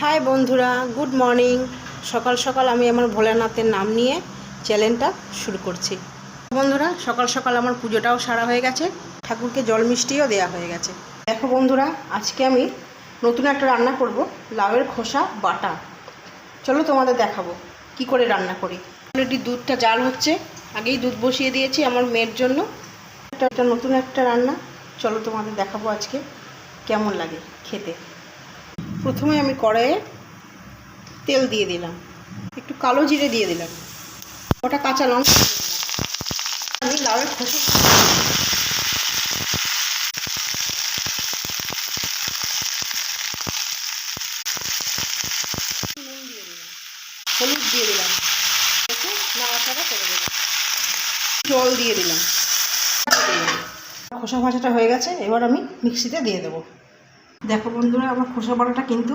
High বন্ধুরা, good morning. সকাল সকাল আমি আমার ভোলানাথের নাম নিয়ে চ্যানেলটা শুরু করছি। বন্ধুরা, সকাল সকাল আমার পুজোটাও সারা হয়ে গেছে, ঠাকুরকে জল মিষ্টিও দেওয়া হয়ে গেছে। দেখো বন্ধুরা, আজকে আমি নতুন একটা রান্না করব, লাউয়ের খোসা বাটা। চলো তোমাদের দেখাবো কি করে রান্না করি। অলরেডি দুধটা জাল হচ্ছে, আগেই দুধ বসিয়ে দিয়েছি আমার মেয়ের জন্য। এটা নতুন একটা রান্না, চলো তোমাদের দেখাবো আজকে কেমন লাগে খেতে। প্রথমে আমি কড়াইয়ে তেল দিয়ে দিলাম, একটু কালো জিরে দিয়ে দিলাম, ওটা কাঁচা লঙ্কা দিয়ে দিলাম। আমি লাউয়ের খোসা নুন দিয়ে দিলাম, হলুদ দিয়ে দিলাম, একটু নাড়াচাড়া করে দিলাম, জল দিয়ে দিলাম। খোসা ভাজাটা হয়ে গেছে, এবার আমি মিক্সিতে দিয়ে দেবো। দেখো বন্ধুরা, আমার খোসা বাটাটা কিন্তু